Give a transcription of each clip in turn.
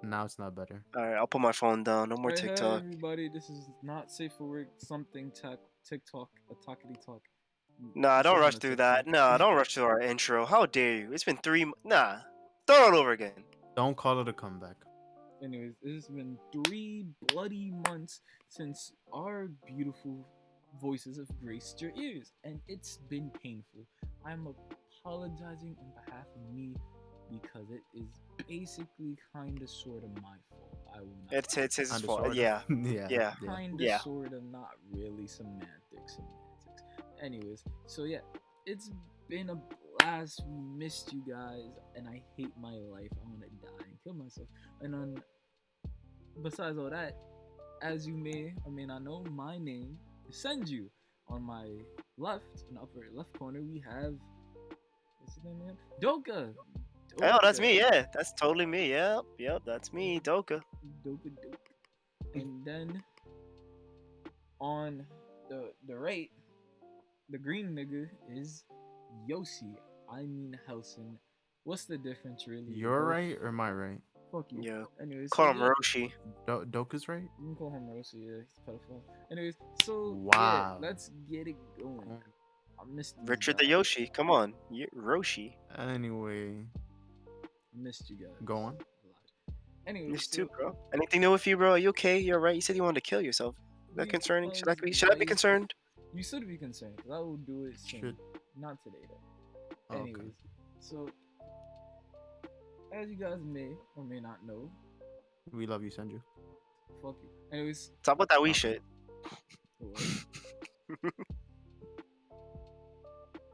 Now it's not better. All right, I'll put my phone down. No more Right, hey TikTok. everybody, this is not safe for work. Something TikTok, a talkity talk. Nah, This don't isn't rush a through TikTok. that. Nah, don't rush through our intro. How dare you? It's been Nah, start all over again. Don't call it a comeback. Anyways, it has been 3 bloody months since our beautiful voices have graced your ears, and it's been painful. I'm apologizing on behalf of me because it is basically kind of sort of my fault. I will not It's lie. it's his Kinda, fault. sorta. Yeah, Yeah, yeah, yeah. Kind of yeah. sort of, not really. Semantics. Anyways, so yeah, it's been a blast. We missed you guys, and I hate my life. I want to die and kill myself. And on besides all that, as you may or may not know, my name is Senju. On my left, in the upper left corner, we have what's his name again? Doka. Oh, that's Doka. me. Yeah, that's totally me. Yep, that's me, Doka. Doka. And then on the right, the green nigga is Yoshi. I mean Helson. What's the difference really? You're Both. right or my right? Fuck you. Yeah, Anyways, so call him yeah, Roshi. Doku's right? you can call him Rosie. Yeah, he's a pedophile. Anyways, so yeah, Wow. let's get it going. I missed these Richard the guys. Yoshi. Come on, Roshi. Anyway, I missed you guys. go on. A lot. Anyways, This so too, bro. Anything new with you, bro? Are you okay? You're right. You said you wanted to kill yourself. Is that concerning? Should I be concerned? You should be concerned because I will do it soon. Should. Not today though. Okay. Anyways, so as you guys may or may not know, We love you, Senju. fuck you. Anyways, Talk about that wee Okay. shit. what?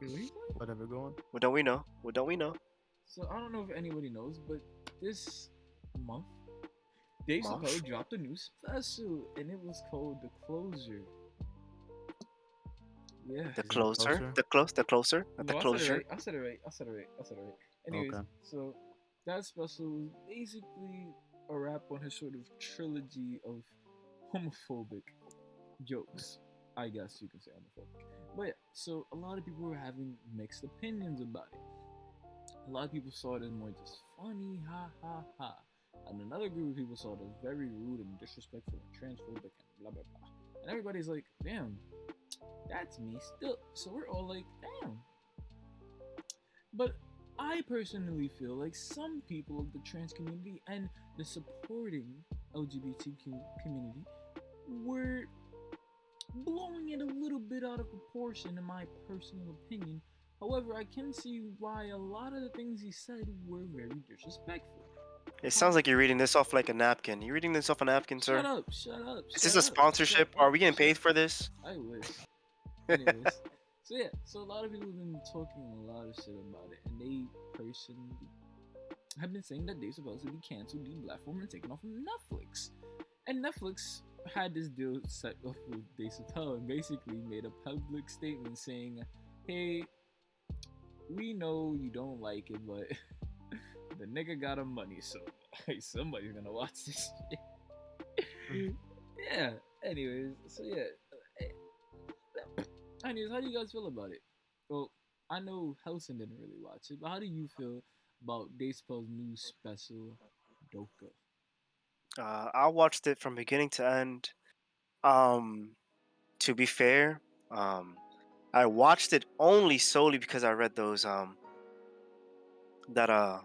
Wait, what are you saying? Whatever, go on. What don't we know? What don't we know? So I don't know if anybody knows, but this month, Dave Month? Chappelle dropped a new special, and it was called The Closer. Yeah. The it closer, closer? the closer, not the No, closure. I said it right. Anyways, Okay. so that special was basically a wrap on his sort of trilogy of homophobic jokes. I guess you can say homophobic. But yeah, so a lot of people were having mixed opinions about it. A lot of people saw it as more just funny, ha ha ha. And another group of people saw it as very rude and disrespectful and transphobic and blah blah blah. And everybody's like, damn, that's me still. So we're all like, damn. But I personally feel like some people of the trans community and the supporting LGBTQ community were blowing it a little bit out of proportion, in my personal opinion. However, I can see why a lot of the things he said were very disrespectful. It sounds like you're reading this off like a napkin. You reading this off a napkin, sir? Shut up, shut up. Is this a sponsorship? Are we getting paid for this? I wish. Anyways, so yeah, so a lot of people have been talking a lot of shit about it, and they personally have been saying that Dave Chappelle should be canceled, deplatformed, and taken off from Netflix. And Netflix had this deal set up with Dave Chappelle and basically made a public statement saying, "Hey, we know you don't like it, but the nigga got him money, so somebody's gonna watch this shit." Yeah. Anyways, so yeah. Anyways, how do you guys feel about it? Well, I know Helson didn't really watch it, but how do you feel about Dave Chappelle's new special, Doka? I watched it from beginning to end. Um, to be fair, I watched it only solely because I read those that I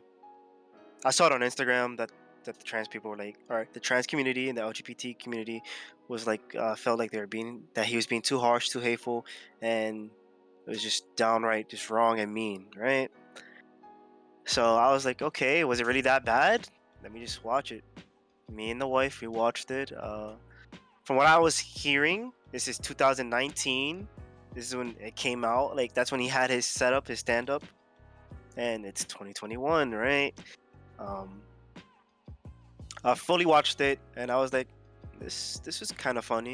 saw it on Instagram that the trans people were like, all right, the trans community and the LGBT community was like felt like they were being that he was being too harsh, too hateful, and it was just downright just wrong and mean, right? So I was like, okay, was it really that bad? Let me just watch it. Me and the wife, we watched it. From what I was hearing, this is 2019. This is when it came out. Like that's when he had his setup, his stand up, and it's 2021, right? Um, I fully watched it, and I was like, this was kind of funny.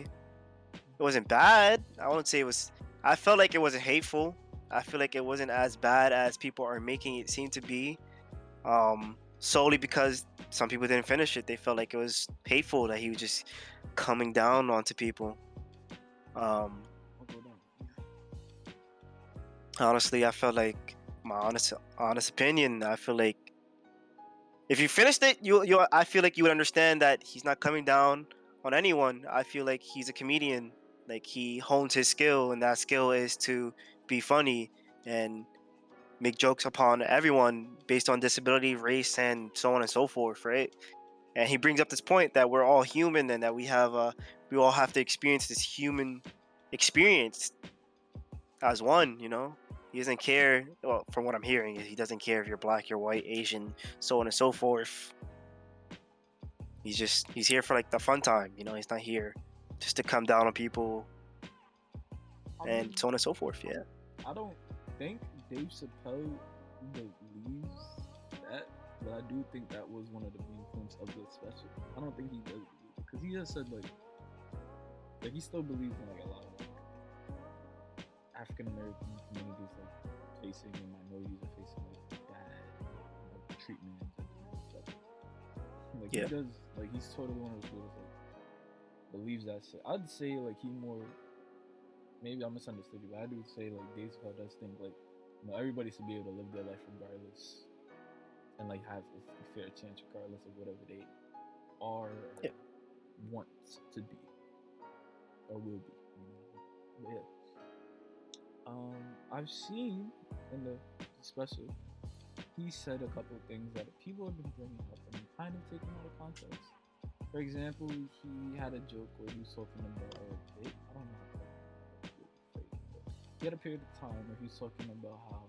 It wasn't bad. I wouldn't say it was. I felt like it wasn't hateful. I feel like it wasn't as bad as people are making it seem to be. Solely because some people didn't finish it. They felt like it was hateful that he was just coming down onto people. Um, I'll go down. honestly, I felt like my honest opinion. I feel like If you finished it, I feel like you would understand that he's not coming down on anyone. I feel like he's a comedian. Like he hones his skill, and that skill is to be funny and make jokes upon everyone based on disability, race, and so on and so forth, right? And he brings up this point that we're all human and that we all have to experience this human experience as one. He doesn't care. Well, from what I'm hearing, he doesn't care if you're black, you're white, Asian, so on and so forth. He's here for like the fun time. He's not here just to come down on people I and mean, so on and so forth. Yeah. I don't think Dave Chappelle believes that, but I do think that was one of the main points of the special. I don't think he does believe it because he just said like he still believes in like a lot of like African American communities like facing and minorities are facing like bad treatment and stuff. Like Yeah. he does, like he's totally one of those people that like believes that shit. I'd say like he more. Maybe I misunderstood you, but I do say like Dave Chappelle does think like everybody should be able to live their life regardless, and like have a fair chance regardless of whatever they are or Yeah. want to be or will be. But yeah, I've seen in the special he said a couple of things that people have been bringing up and kind of taking out of context. For example, he had a joke where he was talking about I don't know. He had a period of time where he was talking about how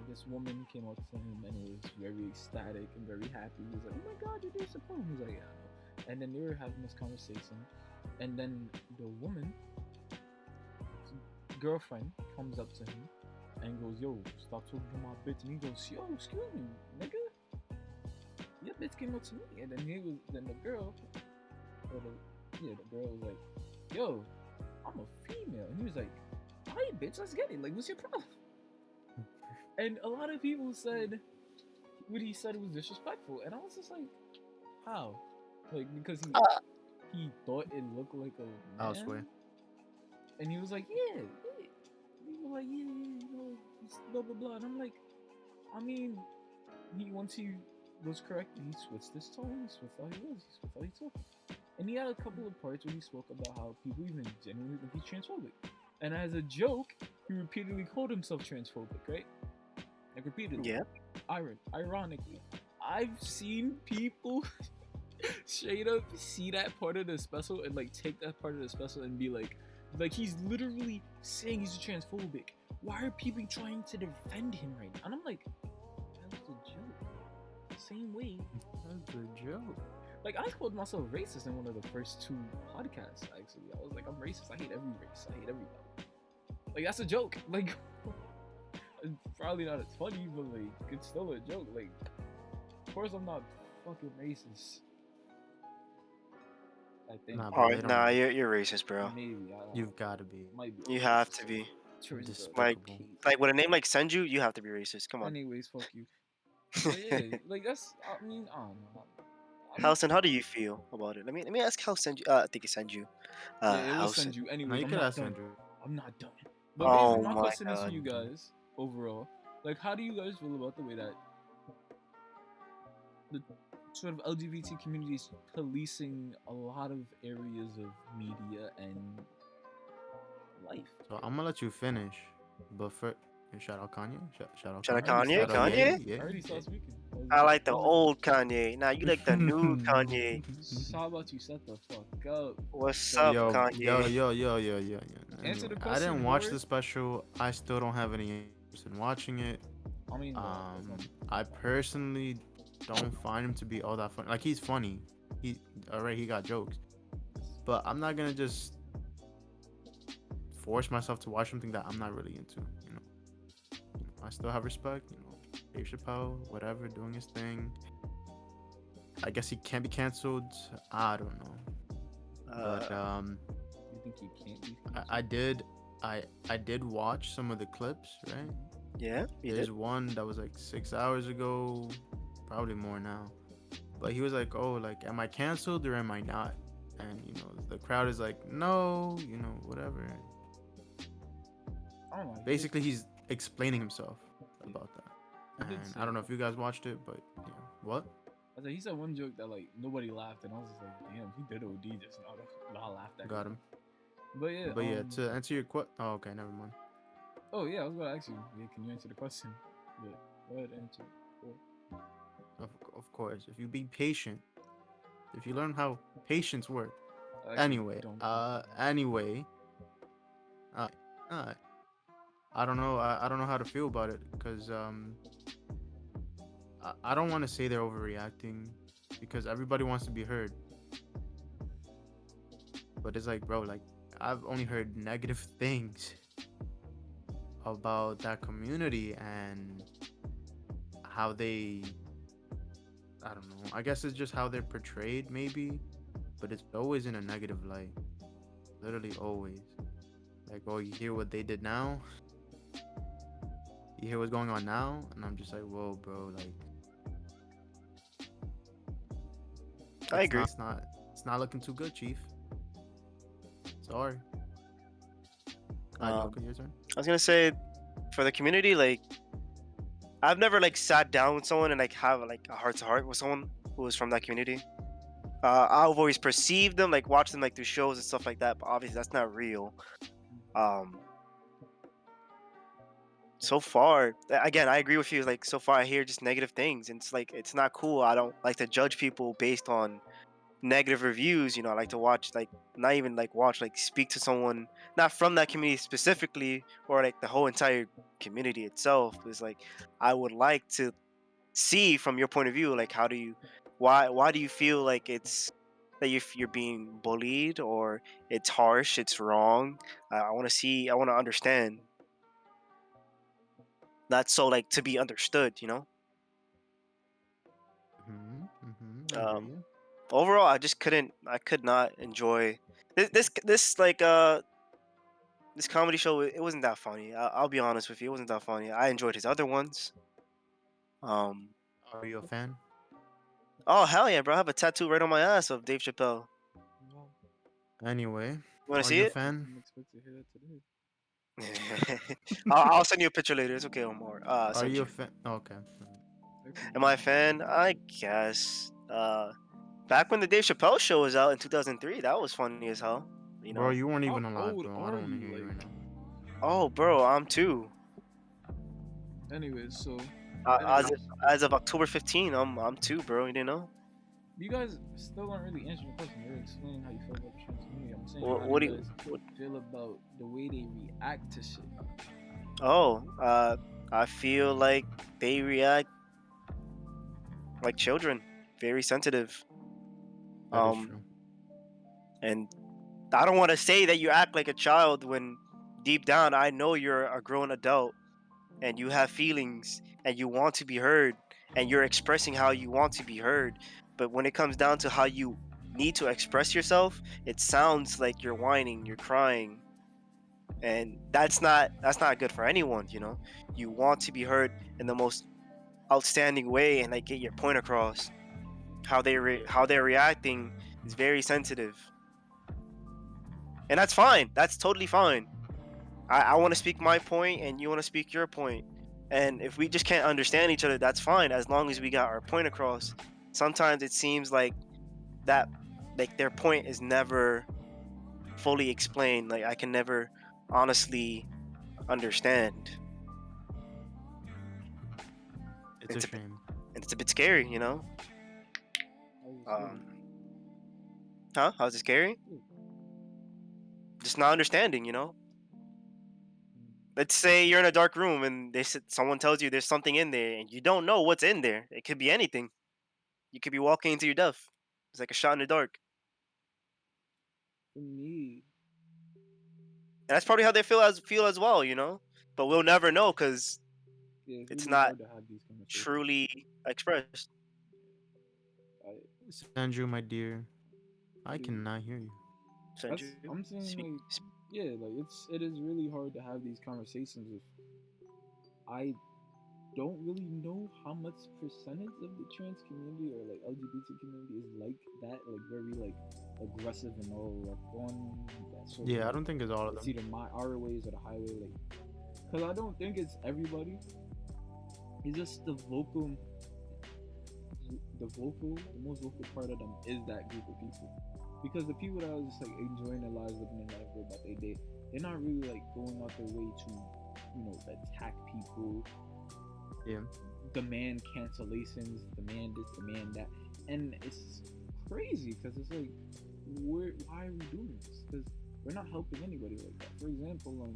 this woman came up to him and was very ecstatic and very happy. He was like, "Oh my God, you're Dave Chappelle." He was like, "Yeah, I know." And then they were having this conversation, and then the woman's girlfriend comes up to him and goes, "Yo, stop talking to my bitch." And he goes, "Yo, excuse me, nigga. Your bitch came up to me." And then the girl was like, "Yo, I'm a female." And he was like, "Alright, bitch, let's get it. Like, what's your problem?" And a lot of people said what he said was disrespectful. And I was just like, how? Like, because he thought it looked like a man. I swear. And he was like, yeah. He was like, yeah, blah, blah, blah. And I'm like, I mean, once he was corrected, he switched his tone, he switched how he was, he switched how he talked. And he had a couple of parts where he spoke about how people even genuinely think he's transphobic. And as a joke, he repeatedly called himself transphobic, right? Like repeatedly. Yeah. Ironically, I've seen people straight up see that part of the special and like take that part of the special and be like he's literally saying he's transphobic. Why are people trying to defend him right now? And I'm like, that was a joke. Same way. That's a joke. Like, I called myself racist in one of the first 2 podcasts, actually. I was like, I'm racist. I hate every race. I hate everybody. Like, that's a joke. Like, it's probably not as funny, but, like, it's still a joke. Like, of course I'm not fucking racist. I think. Nah, Oh, they don't nah, know. you're racist, bro. Maybe. You've got to be. Might be. You have to be. Despicable. Like with a name like Senju, you have to be racist. Come on. Anyways, fuck you. But yeah, like, that's, I mean, I don't know. Halson, how do you feel about it? Let me ask how Senju. I think it's Senju. Yeah, it will Halson. send you. No, Anyways, you I'm could not ask done. Andrew. I'm not done. But Oh basically, my my question is for God. you guys overall. Like, how do you guys feel about the way that the sort of LGBT community is policing a lot of areas of media and life? So I'm gonna let you finish, but first, shout out Kanye. Shout out Shout out Kanye. Kanye? Kanye? I already saw speaking. I like the old Kanye. Nah, you like the new Kanye. How about you shut the fuck up? What's up, Yo, Kanye? yo. Answer the I question, didn't watch Lord. the special. I still don't have any interest in watching it. I mean, I personally don't find him to be all that funny. Like, he's funny. He got jokes, but I'm not gonna just force myself to watch something that I'm not really into. I still have respect. Dave Chappelle, whatever, doing his thing. I guess he can't be canceled. I don't know. But you think he can't be? I did watch some of the clips, right? Yeah, you There's did. one that was like 6 hours ago, probably more now. But he was like, "Oh, like, am I canceled or am I not?" And the crowd is like, "No, whatever." I don't know. Basically, he's explaining himself about that. He did And say I don't know if that. you guys watched it, but yeah. What? I said he said one joke that like nobody laughed, and I was just like, damn, he did OD just now. I laughed at Got him. him. But yeah, But yeah, to answer your question. Oh, okay, never mind. oh yeah, I was gonna ask you. Yeah, can you answer the question? But go ahead, answer. Of course, if you be patient, if you learn how patience works. I actually Anyway, don't. anyway, uh, uh, I don't know. I don't know how to feel about it because I don't want to say they're overreacting because everybody wants to be heard. But it's like, bro, like I've only heard negative things about that community and how they, I don't know. I guess it's just how they're portrayed, maybe, but it's always in a negative light. Literally always. Like, oh, you hear what they did now? You hear what's going on now? And I'm just like, whoa, bro, like I agree. it's not looking too good, Chief. Sorry. Um, Yoka, your turn. I was gonna say, for the community, like I've never like sat down with someone and like have like a heart to heart with someone who was from that community. I've always perceived them, like watched them like through shows and stuff like that, but obviously that's not real. Um, so far, again, I agree with you. Like so far, I hear just negative things, and it's like it's not cool. I don't like to judge people based on negative reviews. I like to watch, like not even like watch, like speak to someone not from that community specifically, or like the whole entire community itself. Is like I would like to see from your point of view, like how do you, why do you feel like it's that you're being bullied, or it's harsh, it's wrong. I want to see, I want to understand. That's so like to be understood. I hear Um, you. overall, I could not enjoy this like this comedy show. It wasn't that funny. I'll be honest with you, it wasn't that funny. I enjoyed his other ones. Um, Are you a fan? oh hell yeah, bro! I have a tattoo right on my ass of Dave Chappelle. Wow, Anyway, You want to are see you a it? fan? didn't expect to hear that today. I'll send you a picture later. It's okay, Omar. Are Send you a you. fan? Okay. Actually, Am I a fan? I guess. Back when the Dave Chappelle show was out in 2003, that was funny as hell. You Bro, know. you weren't how even alive, old bro. I are don't want to you? hear you right Like, now. Oh, bro, I'm too. anyways, so Uh, as anyways, as of October 15, I'm two, bro. You didn't know? you guys still aren't really answering the question. You're explaining how you feel about the trans community. I'm saying, how do What you do you? guys feel about the way they react to shit? Oh, I feel like they react like children, very sensitive. That is Um, true. and I don't want to say that you act like a child when deep down I know you're a grown adult and you have feelings and you want to be heard and you're expressing how you want to be heard. But when it comes down to how you need to express yourself, it sounds like you're whining, you're crying, and that's not good for anyone. You want to be heard in the most outstanding way and like get your point across. How they're reacting is very sensitive, and that's fine. That's totally fine. I want to speak my point and you want to speak your point. And if we just can't understand each other, that's fine as long as we got our point across. Sometimes it seems that like their point is never fully explained. Like I can never honestly understand. It's a It's a bit, shame. and it's a bit scary. How is it Um, scary? huh? How's it scary? Ooh, Just not understanding. mm, Let's say you're in a dark room and someone tells you there's something in there and you don't know what's in there. It could be anything. You could be walking into your death. It's like a shot in the dark. for me, And that's probably how they feel as well. But we'll never know because yeah, it's it's really not hard to have these conversations. truly expressed. I, Sanju, my dear, I dude, cannot hear you. that's Sanju, I'm saying, speak. like, yeah, like it is really hard to have these conversations with. I don't really know how much percentage of the trans community or like LGBT community is like that, like very like aggressive and all up on that sort of Yeah, I like don't think it's all of it's them. either our ways or the highway, like, because I don't think it's everybody. It's just the most vocal part of them is that group of people. Because the people that are just like enjoying their lives, living their life, go about their day, they're not really like going out their way to, attack people, Yeah. demand cancellations, demand this, demand that, and it's crazy because it's like, why are we doing this? Because we're not helping anybody like that. For example,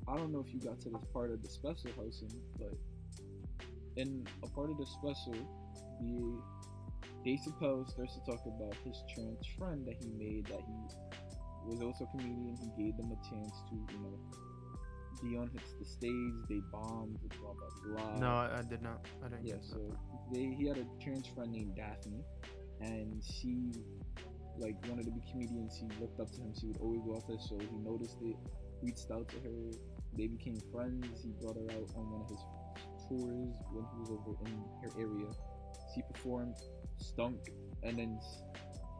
I don't know if you got to this part of the special housing, but in a part of the special, the Dave Chappelle starts to talk about his trans friend that he made, that he was also a comedian. He gave them a chance to, be on the stage. They bombed, blah blah blah. No, I did not. I didn't. Yeah, get so that. he had a trans friend named Daphne, and she like wanted to be a comedian. She looked up to him. She would always go off his show. He noticed it, reached out to her. They became friends. He brought her out on one of his tours when he was over in her area. She performed, stunk, and then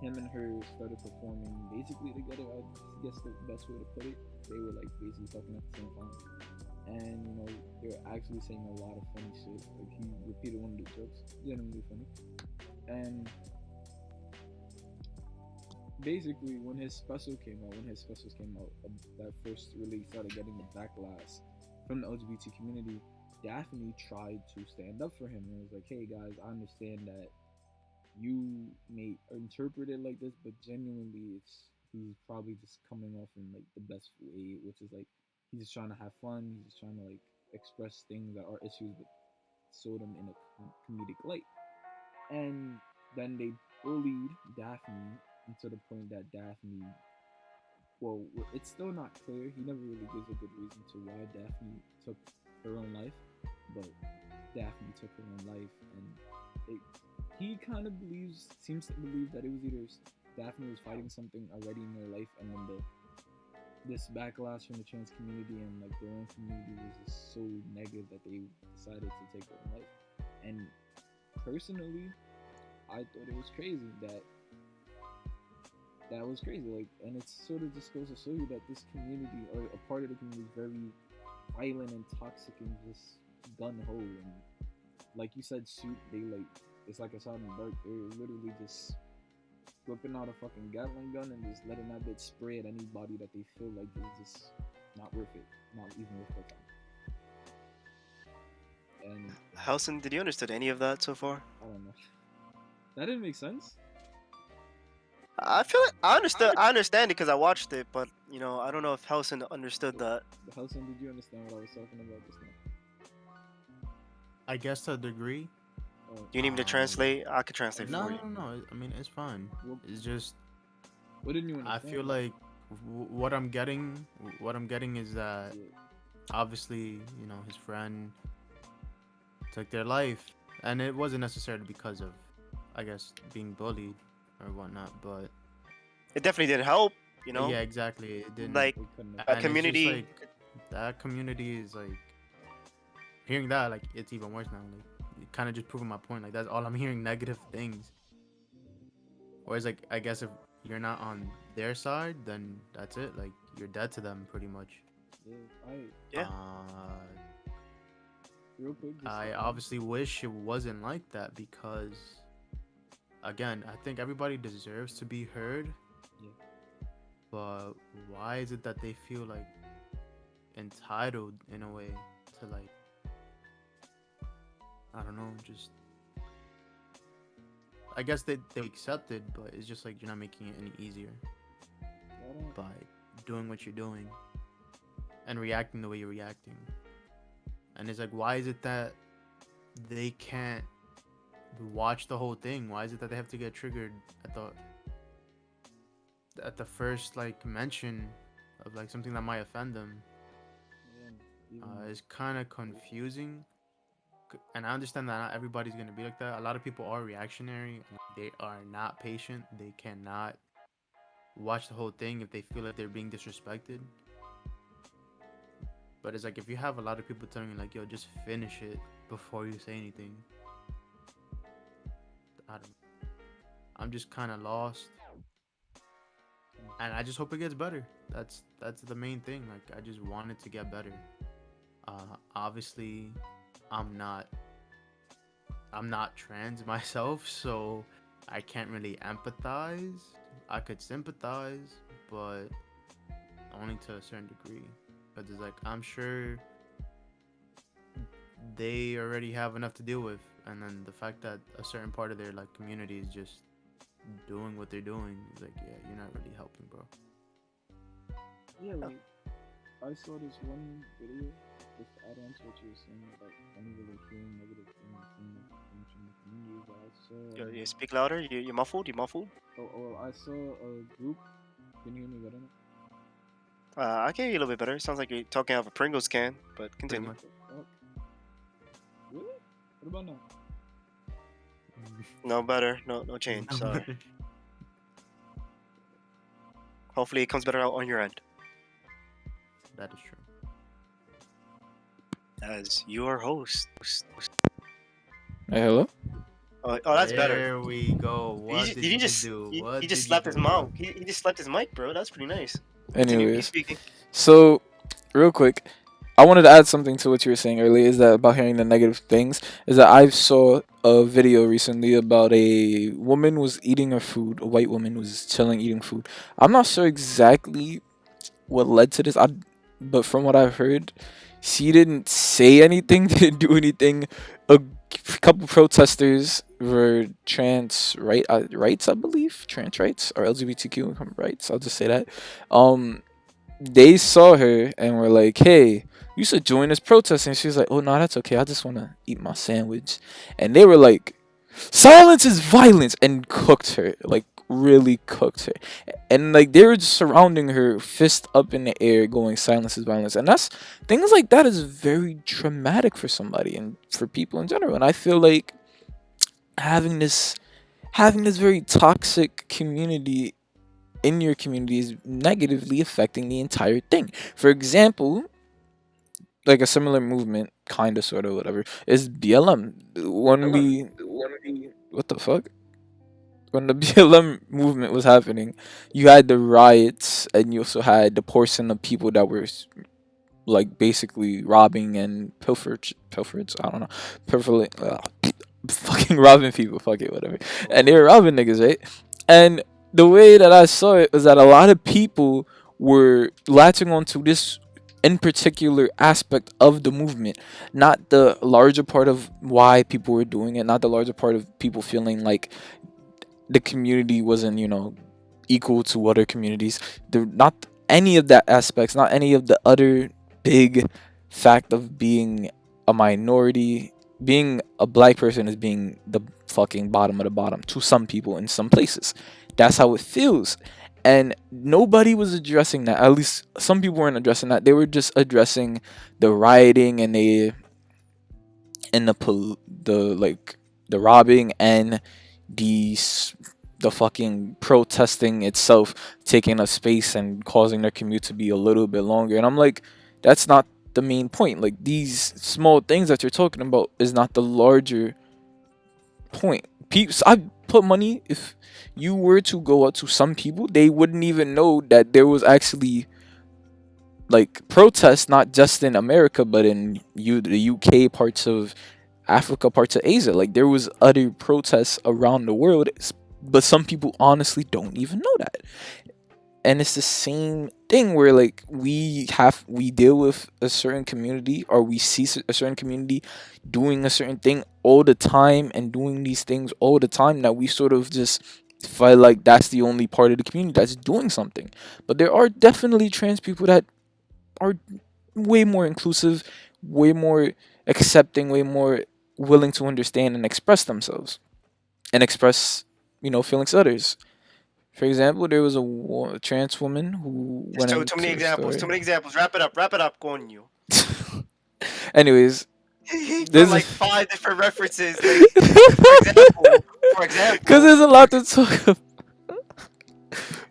him and her started performing basically together. I guess the best way to put it. They were like basically talking at the same time, and they were actually saying a lot of funny shit. Like he repeated one of the jokes, genuinely funny, and basically when his specials came out, that first really started getting the backlash from the LGBT community. Daphne tried to stand up for him and was like, "Hey guys, I understand that you may interpret it like this, but genuinely, he's probably just coming off in like the best way, which is like he's just trying to have fun. He's just trying to like express things that are issues, but show them in a comedic light." And then they bullied Daphne to the point that Daphne, well, it's still not clear. He never really gives a good reason to why Daphne took her own life, but Daphne took her own life, and he kind of seems to believe that it was either Daphne was fighting something already in her life, and then this backlash from the trans community and like their own community was just so negative that they decided to take their own life. And personally, I thought it was crazy that was crazy. Like, and it sort of just goes to show you that this community, or a part of the community, is very violent and toxic and just gun ho. And like you said, shoot, it's like a shot in the dark. They're literally just whipping out a fucking Gatling gun and just letting that bitch spray at anybody that they feel like is just not worth it, not even worth their time. And Helson, did you understood any of that so far? I don't know. That didn't make sense. I feel like I understood. I understand it because I watched it, but I don't know if Helson understood that. Helson, did you understand what I was talking about just now? I guess to a degree. Do you need me to translate? I could translate No, for you. no. I mean, it's fine. What It's just didn't you I understand? feel like what I'm getting is that Yeah. obviously, his friend took their life, and it wasn't necessarily because of, I guess, being bullied or whatnot, but It definitely didn't help. yeah, exactly. It didn't. Like They couldn't a And it's just community. like that community is like hearing that, like, it's even worse now. Like, kind of just proving my point. Like, that's all I'm hearing, negative things. Whereas, like, I guess if you're not on their side, then that's it. Like, you're dead to them pretty much. Yeah, Yeah. real quick. I obviously wish it wasn't like that because, again, I think everybody deserves to be heard. Yeah. But why is it that they feel like entitled in a way to, like, I don't know, just, I guess they accept it, but it's just like you're not making it any easier by doing what you're doing and reacting the way you're reacting. And it's like, why is it that they can't watch the whole thing? Why is it that they have to get triggered at the first like mention of like something that might offend them? It's kind of confusing. And I understand that not everybody's gonna be like that. A lot of people are reactionary. And they are not patient. They cannot watch the whole thing if they feel like they're being disrespected. But it's like if you have a lot of people telling you like, "Yo, just finish it before you say anything." I don't know. I'm just kind of lost, and I just hope it gets better. That's the main thing. Like, I just want it to get better. Obviously, I'm not trans myself, so I can't really empathize. I could sympathize, but only to a certain degree. Because it's like, I'm sure they already have enough to deal with. And then the fact that a certain part of their like community is just doing what they're doing, is like, yeah, you're not really helping, bro. Yeah, like I saw this one video just to add on to what you were saying about any really feeling negative things from the community that I saw. You speak louder. You muffled. You muffled. Oh, I saw a group. Can you hear me better now? I can hear you a little bit better. Sounds like you're talking out of a Pringles can, but Pretty continue. much. What the fuck? Really? What about now? No better. No change. Sorry. Hopefully it comes better out on your end. That is true. As your host. Hey, hello? Oh, that's better. There we go. What did you just do? He What just did slapped you his do, mouth. bro? He just slapped his mic, bro. That's pretty nice. Continue, keep Anyways, speaking. so real quick, I wanted to add something to what you were saying earlier. Is that about hearing the negative things? Is that I saw a video recently about a woman was eating her food. A white woman was chilling eating food. I'm not sure exactly what led to this. But from what I've heard, she didn't say anything, didn't do anything. A couple protesters were rights, I believe, trans rights or LGBTQ rights. I'll just say that. They saw her and were like, "Hey, you should join this protest." And she was like, "Oh no, that's okay. I just want to eat my sandwich." And they were like, "Silence is violence," and cooked her, like really cooked her. And like they were just surrounding her, fist up in the air, going, "Silence is violence." And that's things like that is very traumatic for somebody and for people in general. And I feel like having this very toxic community in your community is negatively affecting the entire thing. For example, like a similar movement, kind of, sort of, whatever, is BLM. What the fuck? When the BLM movement was happening, you had the riots, and you also had the portion of people that were like basically robbing and pilferage. I don't know, fucking robbing people. Fuck it, whatever. And they were robbing niggas, right? And the way that I saw it was that a lot of people were latching onto this in particular aspect of the movement, not the larger part of why people were doing it, not the larger part of people feeling like the community wasn't, equal to other communities. Not any of that aspects, not any of the other big fact of being a minority. Being a black person is being the fucking bottom of the bottom to some people in some places. That's how it feels. And nobody was addressing that. At least some people weren't addressing that. They were just addressing the rioting and the robbing and the fucking protesting itself taking a space and causing their commute to be a little bit longer. And I'm like, that's not the main point. Like, these small things that you're talking about is not the larger point. I put money, if you were to go out to some people, they wouldn't even know that there was actually like protests, not just in America, but in the UK, parts of Africa, parts of Asia. Like, there was other protests around the world, but some people honestly don't even know that. And it's the same thing where like we deal with a certain community, or we see a certain community doing a certain thing all the time and doing these things all the time, that we sort of just feel like that's the only part of the community that's doing something. But there are definitely trans people that are way more inclusive, way more accepting, way more willing to understand and express themselves and express, feelings to others. For example, there was a trans woman who went into Too many examples. story. Too many examples. Wrap it up. Go on, you. Anyways, There's like 5 different references. Like, for example. Because there's a lot to talk about.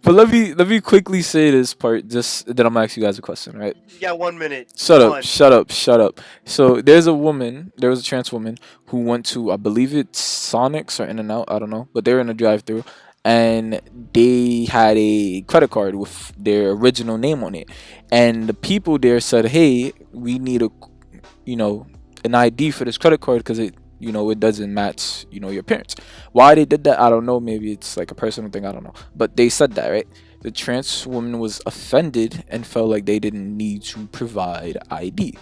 But let me quickly say this part, just then I'm gonna ask you guys a question, right? You got 1 minute. Shut up. So there was a trans woman who went to, I believe it's Sonic's or In-N-Out, I don't know, but they were in a drive-thru, and they had a credit card with their original name on it, and the people there said, "Hey, we need an ID for this credit card because it doesn't match your parents. Why they did that, I don't know. Maybe it's like a personal thing, I don't know. But they said that, right? The trans woman was offended and felt like they didn't need to provide ID,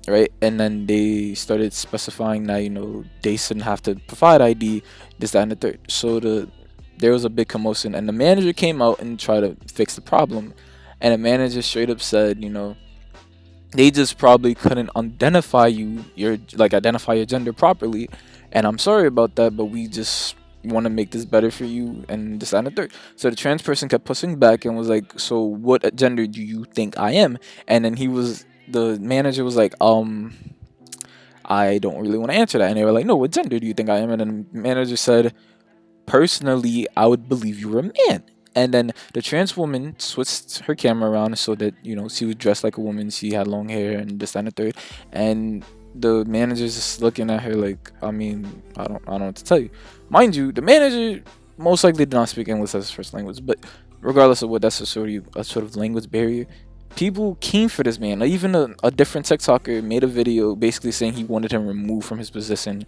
right? And then they started specifying that they shouldn't have to provide ID, this, that, and the third. So there was a big commotion, and the manager came out and tried to fix the problem. And the manager straight up said, they just probably couldn't identify your gender properly, and I'm sorry about that, but we just want to make this better for you, and this, that, and the third. So the trans person kept pushing back and was like, so what gender do you think I am? And then the manager was like, I don't really want to answer that. And they were like, no, what gender do you think I am? And then the manager said, personally, I would believe you were a man. And then the trans woman switched her camera around so that she was dressed like a woman. She had long hair and this, that, and the third. And the manager's just looking at her like, I mean, I don't know what to tell you. Mind you, the manager most likely did not speak English as his first language. But regardless of what, that's a sort of language barrier. People came for this man. Like, even a different TikToker made a video basically saying he wanted him removed from his position,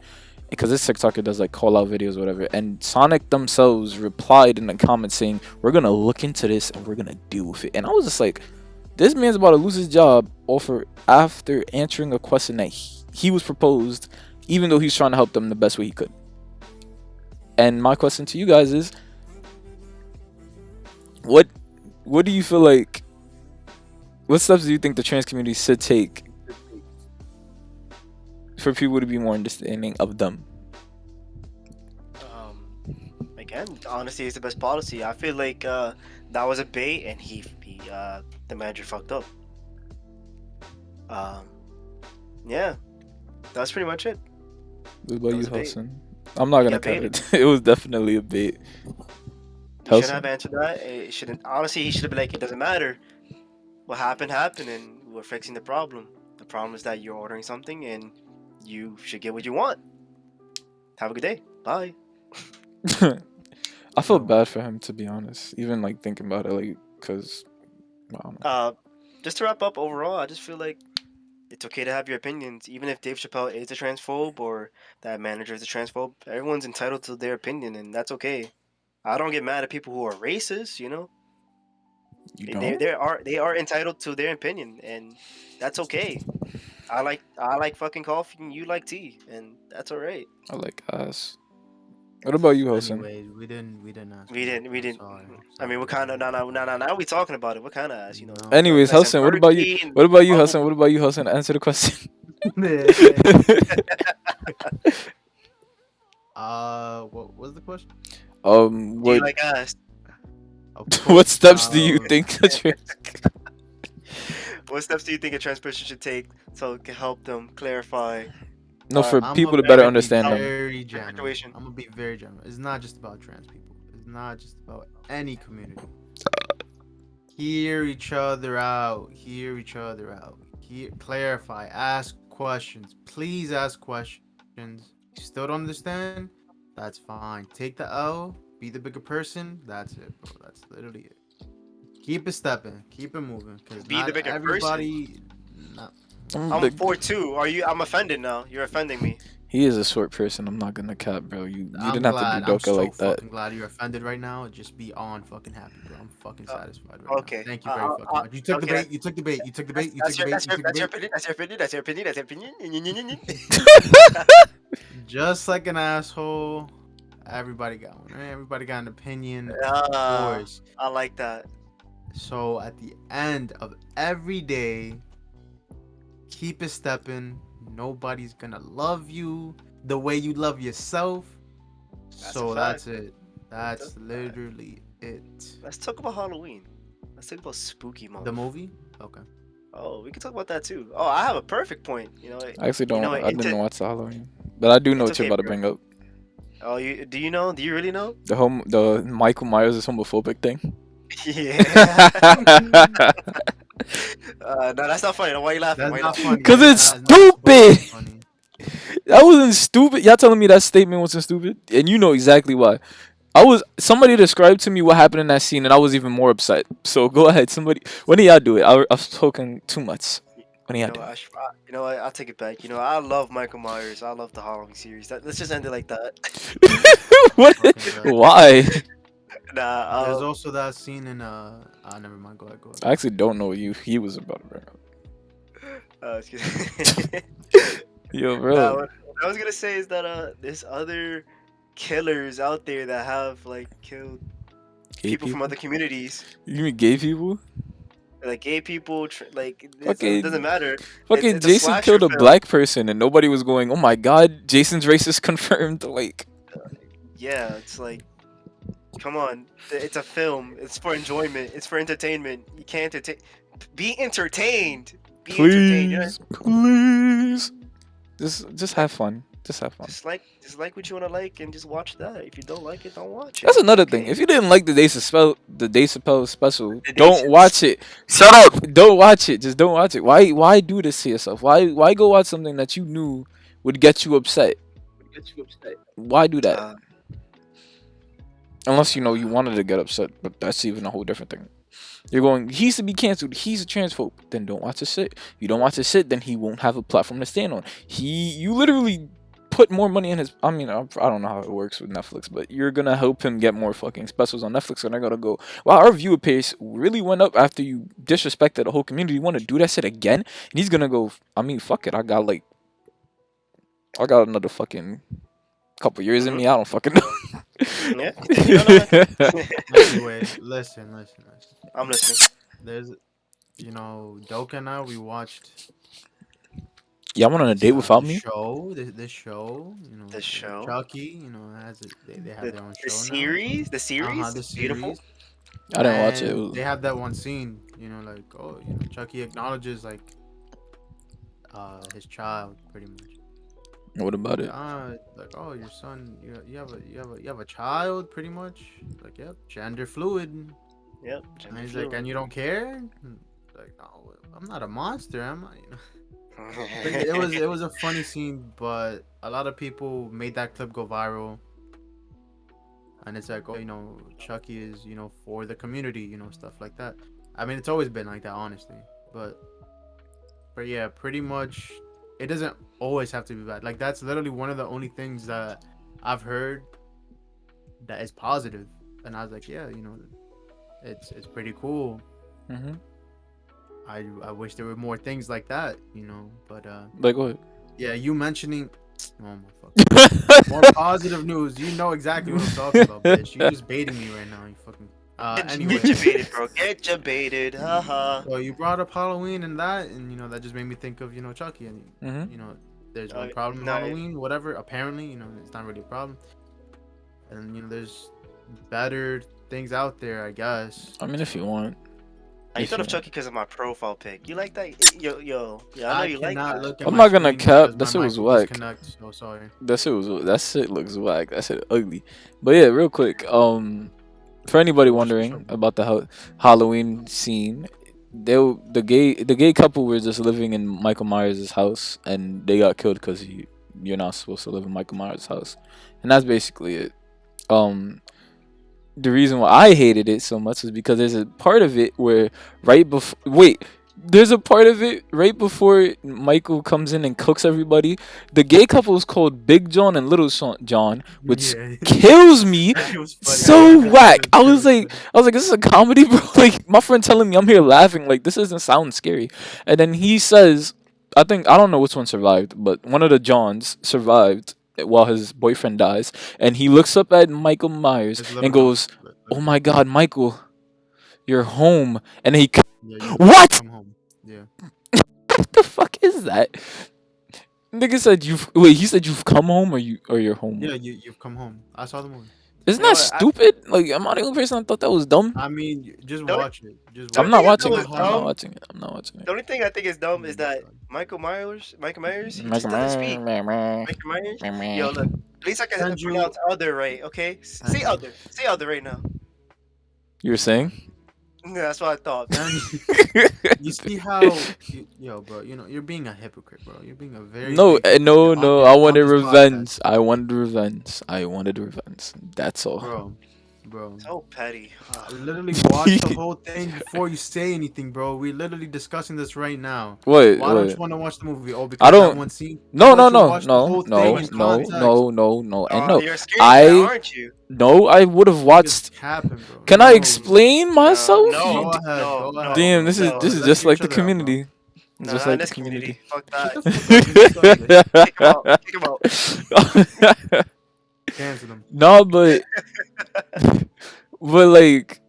because this TikToker does like call out videos or whatever. And Sonic themselves replied in the comments saying, we're gonna look into this and we're gonna deal with it. And I was just like, this man's about to lose his job after answering a question that he was proposed, even though he's trying to help them the best way he could. And my question to you guys is, what do you feel like, what steps do you think the trans community should take for people to be more understanding of them? Again, honesty is the best policy. I feel like that was a bait, and the manager fucked up. Yeah, that's pretty much it. What about you, Hudson? I'm not gonna cut it. It was definitely a bait. You shouldn't have answered that. It shouldn't. Honestly, he should have been like, it doesn't matter. What happened, and we're fixing the problem. The problem is that you're ordering something, and you should get what you want. Have a good day. Bye. I feel bad for him, to be honest. Even like thinking about it, like, because just to wrap up, overall, I just feel like it's okay to have your opinions, even if Dave Chappelle is a transphobe or that manager is a transphobe. Everyone's entitled to their opinion, and that's okay. I don't get mad at people who are racist. you don't. They are entitled to their opinion, and that's okay. I like fucking coffee, and you like tea, and that's alright. I like ass. What about you, Hudson? Anyways, we didn't ask. We didn't. Sorry. I mean, what kind of now we talking about it? What kind of ass, No. Anyways, nice and Hudson, what about you? perky and- What about you, Hudson? What about you, Hudson? Answer the question. What was the question? Do you What like ass? what steps do you think the trans? What steps do you think a trans person should take so it can help them clarify? No, for I'm people gonna to better be understand them. very general. Situation. I'm gonna be very general. It's not just about trans people. It's not just about any community. Hear each other out. Clarify. Ask questions. Please ask questions. You still don't understand? That's fine. Take the L. Be the bigger person. That's it, bro. That's literally it. Keep it stepping. Keep it moving. Be the bigger everybody. No. I'm 4'2". I'm offended now. You're offending me. He is a short person. I'm not gonna cap, bro. You I'm didn't have to glad. do Doka I'm so like that. fucking glad you're offended right now. Just be on fucking happy, bro. I'm fucking satisfied right okay. now. Thank you very fucking much. You took the okay. bait. You took the bait. You took the bait. You That's took the your bait. You took the bait. opinion. That's your opinion. Just like an asshole. Everybody got one, right? Everybody got an opinion. Of Ah, course. I like that. So at the end of every day, keep it stepping. Nobody's gonna love you the way you love yourself. So that's it. That's literally it. Let's talk about Halloween. Let's talk about spooky month. The movie? Okay. Oh, we can talk about that too. Oh, I have a perfect point. I actually don't. know, I into- didn't watch the Halloween, but I do know It's what you're okay, about to bro. bring up. Oh, do you know? Do you really know? The Michael Myers is homophobic thing. Yeah. No, that's not funny. Why are you laughing? That's Why you not laughing? funny. 'Cause it's That's not fucking stupid. funny. That wasn't stupid. Y'all telling me that statement wasn't stupid, and you know exactly why. Somebody described to me what happened in that scene, and I was even more upset. So go ahead, somebody. When do y'all do it? I've spoken too much. What do You you know, do? you know what? I'll take it back. You know, I love Michael Myers. I love the Halloween series. Let's just end it like that. What? Fucking bad. Why? Nah. There's also that scene in never mind. Go ahead. Go I ahead. actually don't know what he was about to bring up. Excuse me. Yo, Nah, bro. what I was gonna say is that there's other killers out there that have like killed Gay people from people? other communities, You mean gay people? like gay people. Like it doesn't Fucking, matter. fucking It's a Jason slasher killed a film. black person and nobody was going, oh my god, Jason's racist confirmed. Like, Yeah, it's like, come on, it's a film. It's for enjoyment. It's for entertainment. You can't entertain. Be entertained. Be entertained. You know? please. Just have fun. Just have fun. Just like what you wanna like, and just watch that. If you don't like it, don't watch it. That's another Okay? thing. If you didn't like the Dave Chappelle special, The don't Dave watch it. Shut up. Don't watch it. Just don't watch it. Why do this to yourself? Why go watch something that you knew would get you upset? Why do that? Uh, Unless you know you wanted to get upset, but that's even a whole different thing. You're going, he used to be canceled. He's a transphobe. Then don't watch his shit. If you don't watch his shit, then he won't have a platform to stand on. You literally put more money in his. I mean, I don't know how it works with Netflix, but you're gonna help him get more fucking specials on Netflix, and they're gonna go, wow, our viewer pace really went up after you disrespected the whole community. You want to do that shit again? And he's gonna go, I mean, fuck it. I got another fucking couple years in me. I don't fucking know. yeah. You don't know. Anyway, listen. I'm listening. There's, Doka and I, we watched Y'all went on a date without the me? show. This show, The show? Chucky, has it. They have their own The show series? The series? The Beautiful. series. I didn't watch it. And they have that one scene, Chucky acknowledges his child pretty much. What about it? Your son, you have a child pretty much. Like, yep, gender fluid. Yep. And he's like, and you don't care? Like, no, I'm not a monster, am I? But it was a funny scene, but a lot of people made that clip go viral. And it's like, Chucky is, for the community, stuff like that. I mean, it's always been like that, honestly. But yeah, pretty much, it doesn't always have to be bad. Like, that's literally one of the only things that I've heard that is positive. And I was like, yeah, it's pretty cool. Mm-hmm. I wish there were more things like that, But Like what? yeah, you mentioning. Oh my fuck. More positive news. You know exactly what I'm talking about, bitch. You're just baiting me right now. You fucking. Anyway. Get you baited, bro. Get you baited. Haha. So you brought up Halloween and that, and that just made me think of Chucky, and Mm-hmm. there's one problem with Halloween, whatever. Apparently, it's not really a problem, and there's better things out there, I guess. I mean, if you want. I thought of Chucky because of my profile pic. You like that? Yo. Yeah, I know you like that. Look at I'm my not gonna screen cap. because That shit my was mic whack. disconnect, so sorry. That shit looks whack. That shit ugly. But yeah, real quick. For anybody wondering about the Halloween scene, the gay couple were just living in Michael Myers' house, and they got killed because you're not supposed to live in Michael Myers' house, and that's basically it. The reason why I hated it so much is because there's a part of it where there's a part of it right before Michael comes in and cooks everybody. The gay couple is called Big John and Little John, which kills me. So whack. I was like, this is a comedy, bro. Like, my friend telling me I'm here laughing, like, this doesn't sound scary. And then he says, I don't know which one survived, but one of the Johns survived while his boyfriend dies, and he looks up at Michael Myers and goes, "Oh my God, Michael, you're home." And he what? Come home. Yeah. What the fuck is that? Nigga said he said you've come home or you're home. Yeah, you've come home. I saw the movie. Isn't that stupid? Like, am I the only person that thought that was dumb? I mean, just watch it. I'm not watching it. The only thing I think is dumb is that Michael Myers, he just doesn't speak. Michael Myers? Yo, look. At least I can pronounce other right, okay? Say other right now. You were saying? Yeah, that's what I thought. You see how, bro, you're being a hypocrite, bro. You're being a very no. I wanted on this revenge. podcast. I wanted revenge. That's all. Bro, bro. So petty. Literally watch the whole thing before you say anything, bro. We're literally discussing this right now. Wait, Why don't you wait. want to watch the movie? Oh, I because that don't. one scene. No, Why no, don't you no, watch the no, whole thing no, in no, context? no, and no. You're a scared guy, aren't you? No, I would have Niggas watched. capping, bro. Can No. I explain myself? No, Go ahead. no, Go no, ahead. Damn, this is no. this is Let's just hear like each the other out, bro. community. It's No, just not in like the this community. Fuck Get that. the fuck out of here. Kick him out. Kick him out. Cancel them. No, but like,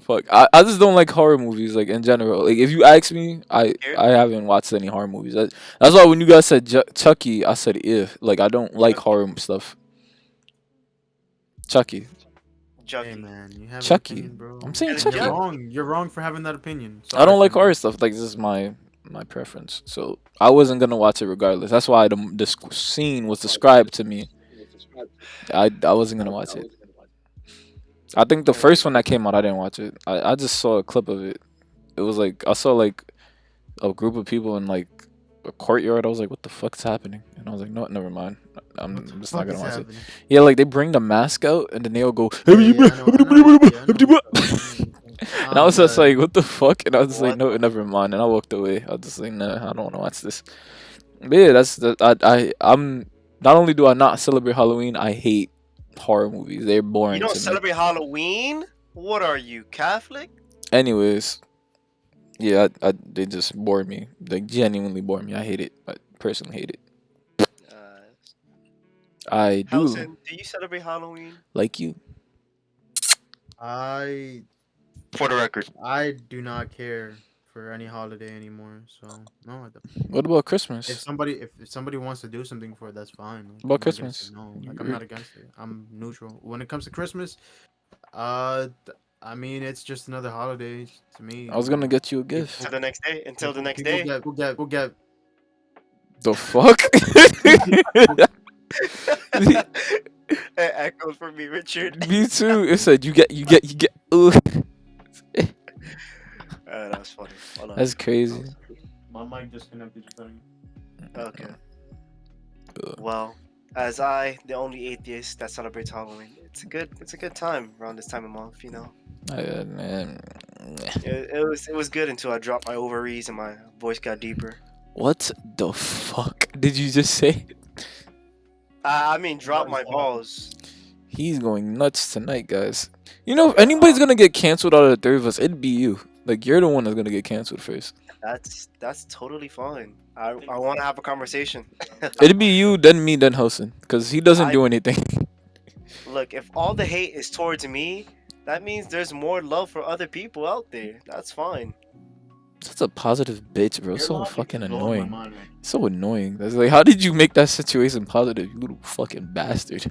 fuck, I just don't like horror movies like in general. Like if you ask me, I haven't watched any horror movies. That's why when you guys said Chucky, I said if. Like I don't like Chucky. horror stuff. Chucky. Hey Junkie. man, you have Chucky. an opinion, bro. I'm saying And Chucky. You're wrong. You're wrong for having that opinion. I don't Sorry, like fam. horror stuff. Like this is my preference. So I wasn't gonna watch it regardless. That's why the scene was described to me. I wasn't gonna watch it. I think the first one that came out, I didn't watch it. I just saw a clip of it. It was like I saw like a group of people in like a courtyard. I was like, what the fuck's happening? And I was like, no, never mind. I'm What the just fuck not gonna is watch it. happening? Yeah, like they bring the mask out and then they'll go. Yeah, I know, And I was just I'm like, what the fuck? And I was just like, What no, the never mind. And I walked away. I was just like, nah, I don't want to watch this. But yeah, I'm not only do I not celebrate Halloween, I hate horror movies. They're boring You don't to me. celebrate Halloween? What are you, Catholic? Anyways, yeah, they just bore me. They genuinely bore me. I hate it. I personally hate it. I do Helson, do you celebrate Halloween? like you. I For the record. I do not care for any holiday anymore. So no, I don't. What about If Christmas? somebody wants to do something for it, that's fine. Like, About I'm not gonna say Christmas? no, like I'm not against it. I'm neutral when it comes to Christmas. I mean, it's just another holiday to me. I was gonna get you a gift. Until the next day. Until the next People day. get The fuck? It echoed for me, Richard. Me too. It said you get. Ooh. That was funny. Hold on. That's crazy. my mic disconnected. Okay. Well, as the only atheist that celebrates Halloween, it's a good time around this time of month, you know. Man. It was good until I dropped my ovaries and my voice got deeper. What the fuck did you just say? I mean, drop my balls. He's going nuts tonight, guys. You know, if anybody's gonna get canceled out of the three of us, it'd be you. Like you're the one that's gonna get canceled first. That's totally fine. I want to have a conversation. It'd be you, then me, then Hosen, because he doesn't do anything. Look, if all the hate is towards me, that means there's more love for other people out there. That's fine. Such a positive bitch, bro. So fucking annoying. So annoying. That's like, how did you make that situation positive, you little fucking bastard?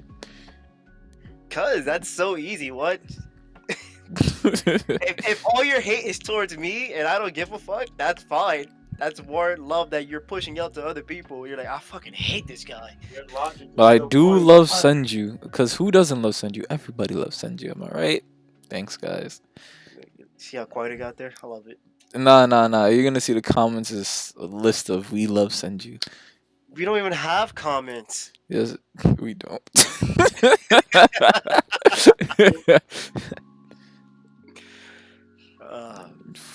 Cause that's so easy. What? If all your hate is towards me and I don't give a fuck, that's fine. That's more love that you're pushing out to other people. You're like, I fucking hate this guy. But I do love Senju, because who doesn't love Senju? Everybody loves Senju. Am I right? Thanks, guys. See how quiet it got there? I love it. Nah. You're gonna see the comments is a list of we love Senju. We don't even have comments. Yes, we don't.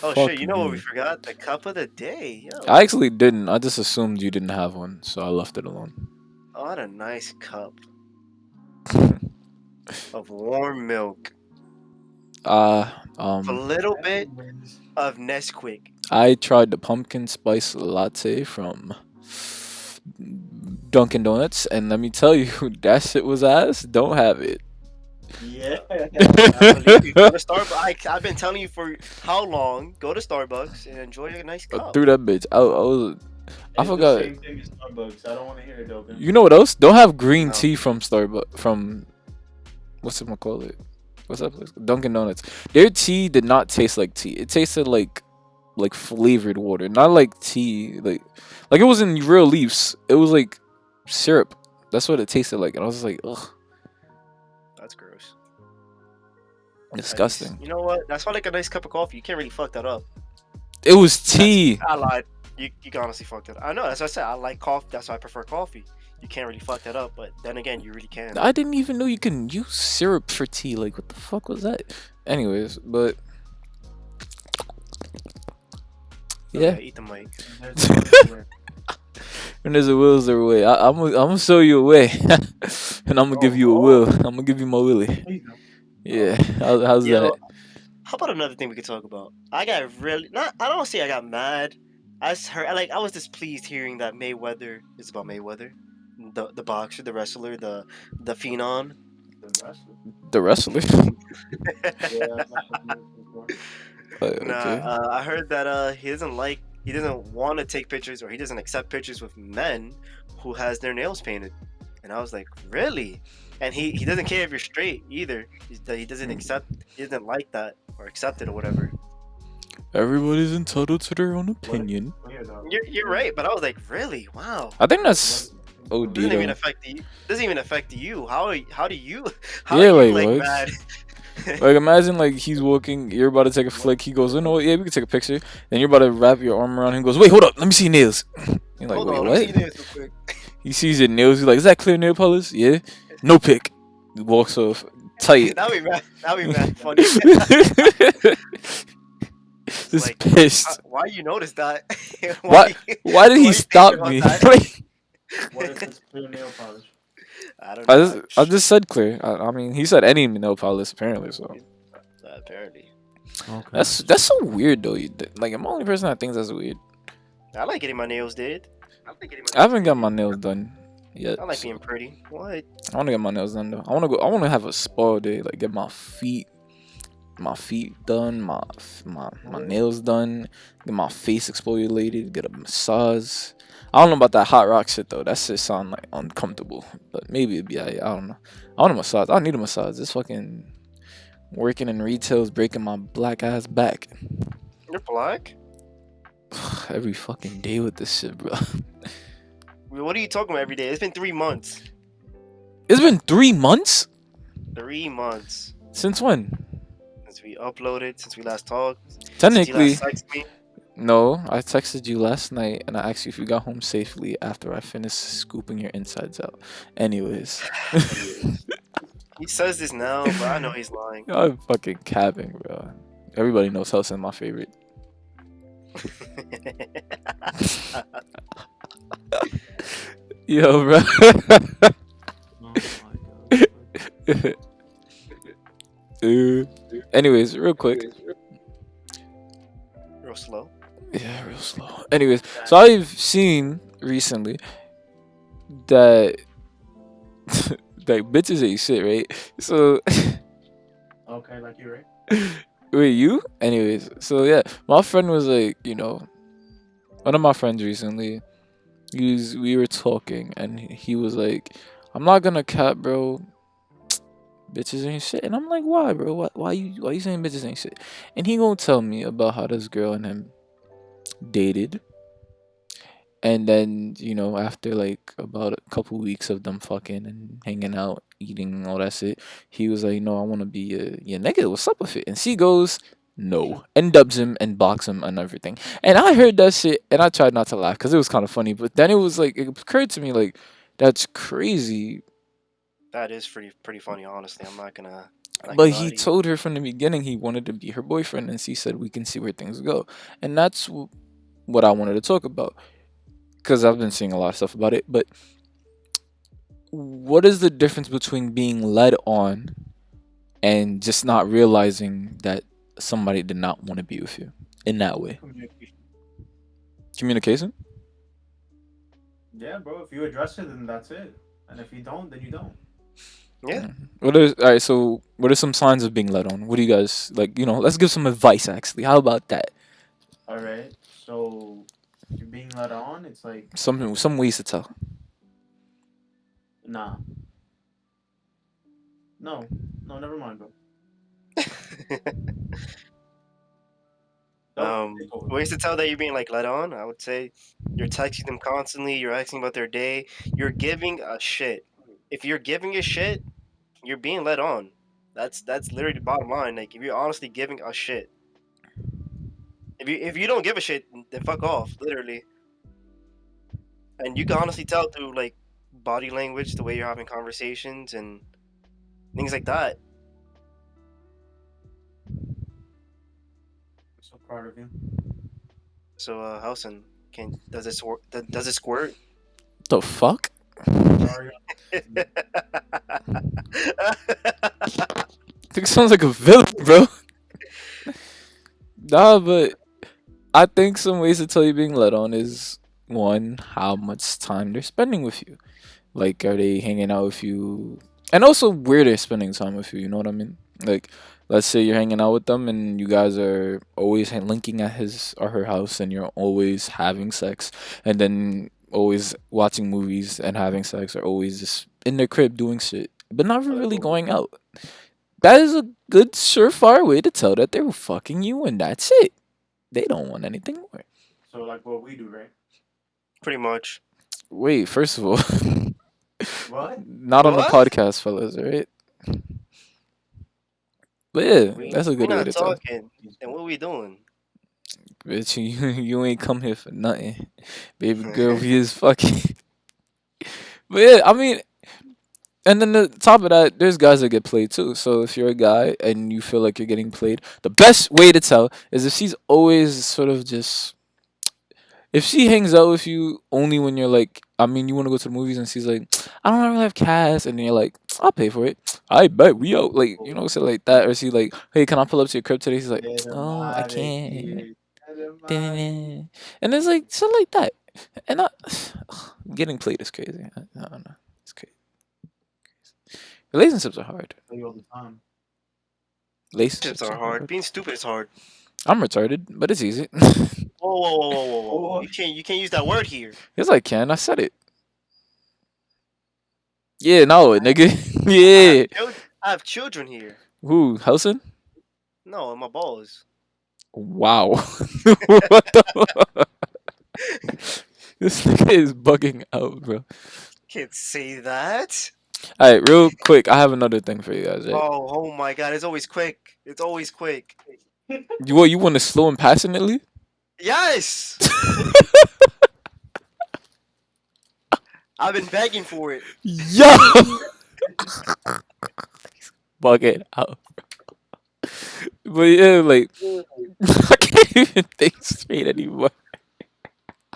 Oh shit! You know what we forgot? The cup of the day. Yo. I actually didn't. I just assumed you didn't have one, so I left it alone. Oh, what a nice cup of warm milk. A little bit of Nesquik. I tried the pumpkin spice latte from Dunkin' Donuts, and let me tell you, that shit was ass. Don't have it. Yeah. I believe you. Go to Starbucks. I've been telling you for how long? Go to Starbucks and enjoy a nice cup. Through that bitch. I forgot. Same thing as Starbucks. I don't want to hear it, though. You know what else? Don't have green No. tea from Starbucks. From what's it call it? What's that place? Dunkin' Donuts. Their tea did not taste like tea. It tasted like flavored water, not like tea. Like it wasn't real leaves. It was like syrup. That's what it tasted like, and I was like, ugh, That's gross. disgusting. You know what? That's why like a nice cup of coffee. You can't really fuck that up. It was tea. I lied. You can honestly fuck that up. I know. That's what I said. I like coffee. That's why I prefer coffee. you can't really fuck that up. But then again, you really can. I didn't even know you can use syrup for tea. Like, what the fuck was that? Anyways, but yeah. Eat the mic. When there's a will, there's a way. I'm gonna show you a way, and I'm gonna give you a will. I'm gonna give you my willy. Yeah, how's Yo, that? how about another thing we could talk about? I got really not. I don't say I got mad. I just heard I was displeased hearing that Mayweather is about Mayweather, the boxer, the wrestler, the phenom. The wrestler. Okay. I heard that he doesn't want to take pictures, or he doesn't accept pictures with men who has their nails painted. And I was like, really? And he doesn't care if you're straight either. He doesn't like that or accept it or whatever. Everybody's entitled to their own opinion. You're right, but I was like, really? Wow. I think that's OD. Doesn't even affect you. Doesn't even affect you. How do you? How Yeah, are you like, what? mad? Like, imagine like he's walking, you're about to take a flick. He goes, "Oh no, yeah, we can take a picture." Then you're about to wrap your arm around him. He goes, "Wait, hold up, let me see your nails." You're like, Hold "Wait, on, what?" let me see this real quick. He sees your nails. He's like, "Is that clear nail polish?" Yeah. No pick. He walks off tight. That'd be mad funny. Just Like, pissed. why you notice that? Why did why he you stop thinking me? about that? What if it's clear nail polish? I don't know. I just said clear. I mean, he said any nail polish apparently. So Apparently, Okay. that's so weird though. Like, I'm the only person that thinks that's weird. I like getting my nails did. I haven't got my nails done yet. I like being pretty. What? I want to get my nails done though. I want to have a spa day. Like, get my feet done, my nails done, get my face exfoliated, get a massage. I don't know about that hot rock shit though. That shit sound like uncomfortable, but maybe it'd be alright. I don't know. I want a massage. I need a massage. This fucking working in retail is breaking my black ass back You're black? every fucking day with this shit, bro. What are you talking about every day? It's been 3 months. It's been 3 months 3 months since when? since we uploaded, since we last talked. Since you Technically, last texted me. no. I texted you last night and I asked you if you got home safely after I finished scooping your insides out. Anyways. He says this now, but I know he's lying. I'm fucking capping, bro. Everybody knows Hell's my favorite. Yo, bro. Oh my god. Anyways, real quick. Real slow. Yeah, real slow. Anyways, so I've seen recently that like bitches ain't shit, right? So Okay, like you, right? wait, you? Anyways, so yeah, my friend was like, one of my friends recently, we were talking and he was like, "I'm not gonna cap, bro. Bitches ain't shit." And I'm like, "Why, bro? Why you saying bitches ain't shit?" And he gonna tell me about how this girl and him dated. And then, after like about a couple weeks of them fucking and hanging out, eating, all that shit, he was like, "No, I want to be your nigga. What's up with it?" And she goes, "No," and dubs him and blocks him and everything. And I heard that shit and I tried not to laugh because it was kind of funny. But then it was like, it occurred to me, like, that's crazy. That is pretty funny, honestly. I'm not gonna. But he told her from the beginning he wanted to be her boyfriend, and she said, "We can see where things go." And that's what I wanted to talk about, because I've been seeing a lot of stuff about it. But what is the difference between being led on and just not realizing that somebody did not want to be with you in that way? Communication? Yeah, bro. If you address it, then that's it. And if you don't, then you don't. Yeah. Alright, so what are some signs of being led on? What do you guys like? Let's give some advice actually. How about that? All right. So you're being led on. It's like Some ways to tell. nah. No, never mind, bro. Ways to tell that you're being like led on. I would say you're texting them constantly. You're asking about their day. You're giving a shit. If you're giving a shit, you're being led on. That's literally the bottom line. Like, if you're honestly giving a shit. If you don't give a shit, then fuck off, literally. And you can honestly tell through like body language, the way you're having conversations, and things like that. I'm so proud of you. So, Housen, does it does it squirt? The fuck? Sorry. Think sounds like a villain, bro. Nah, but I think some ways to tell you being let on is one, how much time they're spending with you. Like, are they hanging out with you? And also, where they're spending time with you. You know what I mean? Like, let's say you're hanging out with them and you guys are always linking at his or her house and you're always having sex and then always watching movies and having sex or always just in their crib doing shit, but not really going out. That is a good surefire way to tell that they're fucking you and that's it. They don't want anything more. So like what we do, right? Pretty much. Wait, first of all, What? not on the What? podcast, fellas, right? But yeah, that's a We're good way not to tell. talking. Then what are we doing? Bitch, you ain't come here for nothing. Baby girl, he is fucking. But yeah, I mean, and then the top of that, there's guys that get played too. So if you're a guy and you feel like you're getting played, the best way to tell is if she's always sort of just. If she hangs out with you only when you're like, I mean, you want to go to the movies and she's like, I don't really have cash, and then you're like, I'll pay for it. I bet we out, like shit like that. Or she like, hey, can I pull up to your crib today? She's like, oh, I can't. And it's like shit like that. And getting played is crazy. I don't know. It's crazy. Relationships are hard. All the time. Relationships Tips are hard. Being stupid is hard. I'm retarded, but it's easy. Whoa. You can't use that word here. Yes, I can. I said it. Yeah, no, nigga. Yeah. I have children here. Who? Housen? No, my balls. Wow. What the? This nigga is bugging out, bro. Can't say that. All right, real quick. I have another thing for you guys. Right? Oh my god, it's always quick. It's always quick. You want to slow and passionately? Yes! I've been begging for it. Yo! Bugging out. But yeah, like I can't even think straight anymore.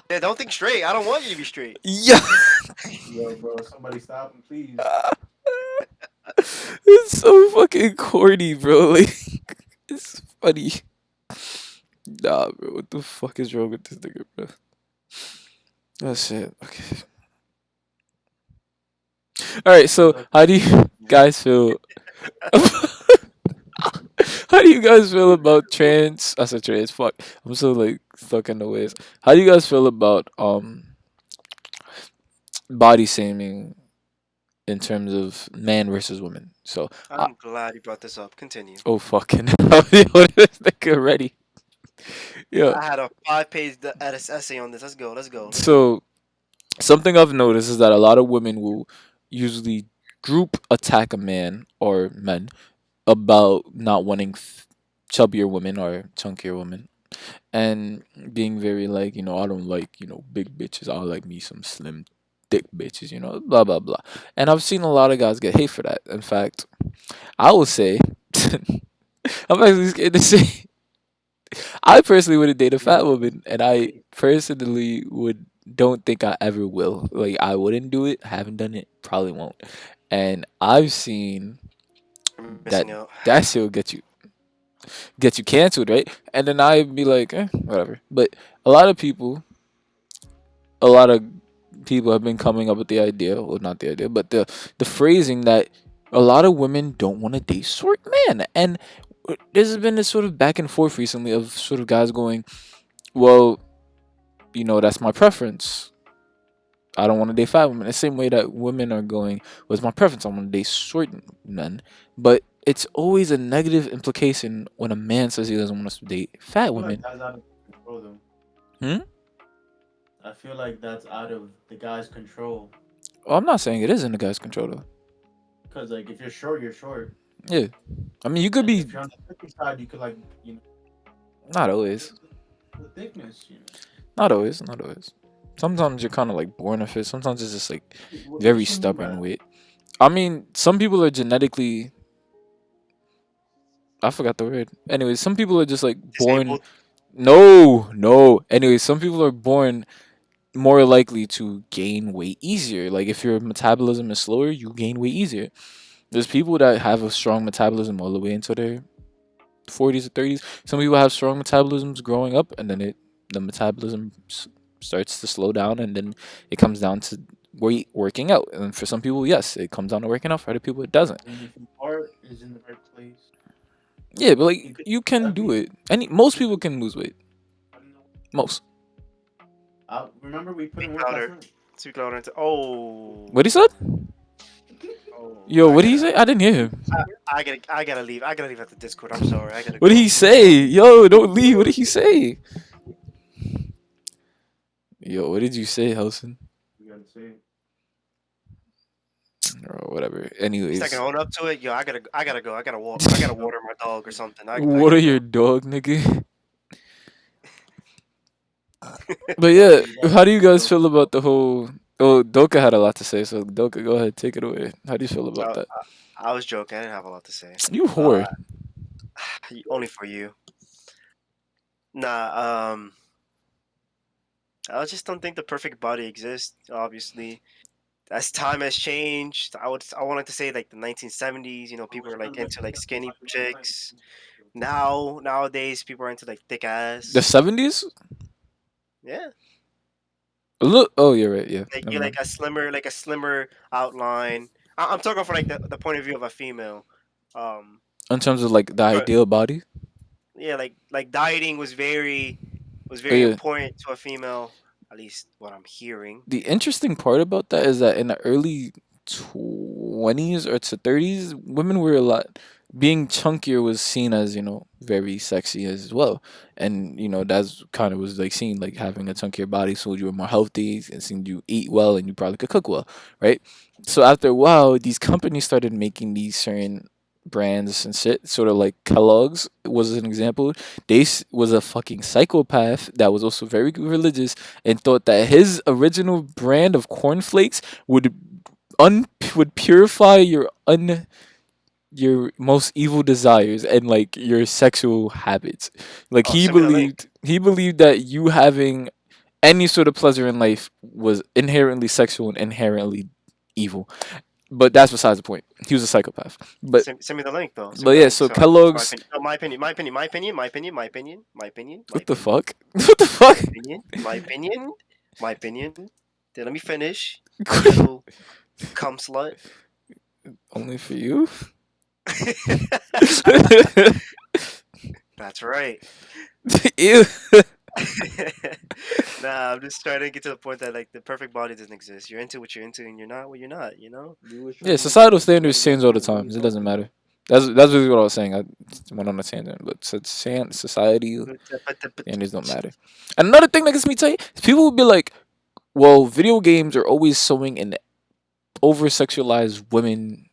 Yeah, don't think straight. I don't want you to be straight. Yeah. Yo, bro, somebody stop him, please. It's so fucking corny, bro. Like, it's funny. Nah, bro. What the fuck is wrong with this nigga, bro? Oh, shit. Okay. Alright, so how do you guys feel? How do you guys feel about trans? I said trans. Fuck. I'm so like stuck in the ways. How do you guys feel about body shaming in terms of man versus woman? So I'm glad you brought this up. Continue. oh fucking hell, yo, this nigga ready. Yeah. I had a 5-page essay on this. Let's go. So something I've noticed is that a lot of women will usually group attack a man or men about not wanting chubbier women or chunkier women and being very like, I don't like, big bitches. I like me some slim thick bitches, blah blah blah. And I've seen a lot of guys get hate for that. In fact, I would say I'm actually scared to say I personally wouldn't date a fat woman, and I personally don't think I ever will. Like I wouldn't do it, haven't done it, probably won't. And I've seen Missing out. that shit will get you canceled, right? And then I'd be like, whatever. But a lot of people have been coming up with the idea, well, not the idea, but the phrasing that a lot of women don't want to date short men. And there's been this sort of back and forth recently of sort of guys going, well, that's my preference. I don't want to date fat women. The same way that women are going, what's my preference? I want to date short men. But it's always a negative implication when a man says he doesn't want us to date fat women. That's out of control, Hmm? I feel like that's out of the guy's control. Well, I'm not saying it is in the guy's control though. Because like if you're short, you're short. Yeah. I mean, you could be If you're on the thicker side, you could not always. the thickness, Not always. Sometimes you're kind of like born with it. Sometimes it's just like What very you mean by stubborn that? with. I mean, some people are genetically. I forgot the word. Anyway, some people are just like born. Disabled. No, no. Anyway, some people are born more likely to gain weight easier. Like if your metabolism is slower, you gain weight easier. There's people that have a strong metabolism all the way into their 40s or 30s. Some people have strong metabolisms growing up, and then the metabolism starts to slow down, and then it comes down to working out. And for some people, yes, it comes down to working out. For other people, it doesn't. And if your heart is in the right place, Yeah, but you like could you can do definitely. it. Most people can lose weight. I don't know. Most. Remember we put Speak in work last louder. night. Speak louder. Oh. What he said? Oh. Yo, I what did he gotta. say? I didn't hear him. I gotta leave. I gotta leave at the Discord. I'm sorry. I gotta What go. did he say? Yo, don't leave. What did he say? Yo, what did you say, Helson? We gotta say it. Or whatever. He's not Anyways, gonna own up to it. Yo, I gotta go. I gotta walk. I gotta water my dog or something. I what are gotta your go. dog, nigga? But yeah, how do you guys feel about the whole? Oh, Doka had a lot to say, so Doka, go ahead, take it away. How do you feel about I, that? I was joking. I didn't have a lot to say. You whore. Only for you. Nah. I just don't think the perfect body exists. Obviously, as time has changed, I wanted to say like the 1970s. You know, people were like into like skinny chicks. Nowadays, people are into like thick The ass. 70s? Yeah, Look. Oh, you're right. Yeah. like Never you mind. like a slimmer outline. I'm talking from like the point of view of a female. Um, In terms of like the but ideal body. yeah, like dieting was Oh very yeah. important to a female. At least what I'm hearing. The interesting part about that is that in the early 20s or to 30s, women were a lot being chunkier was seen as, very sexy as well. And, that's kind of was like seen like having a chunkier body so you were more healthy and seemed you eat well and you probably could cook well, right? So after a while, these companies started making these certain brands and shit, sort of like Kellogg's was an example. Was a fucking psychopath that was also very religious and thought that his original brand of cornflakes would purify your most evil desires and like your sexual habits. Like Oh, send me the link. he believed that you having any sort of pleasure in life was inherently sexual and inherently evil. But that's besides the point. He was a psychopath. Send me the link though. Send But me the yeah, link. so So I can give my Kellogg's. opinion. No, my opinion. My opinion. My opinion. My opinion. My opinion. My opinion. My What the opinion. fuck? What the fuck? Opinion. My opinion. My opinion. Then let me finish. You little cum slut. Only for you? That's right. Ew. Nah, I'm just trying to get to the point that like the perfect body doesn't exist. You're into what you're into, and you're not what you're not. You know. Yeah, societal standards change all the time. It doesn't matter. That's really what I was saying. I went on a tangent, but society standards don't matter. And another thing that gets me tight is people will be like, "Well, video games are always showing an over sexualized women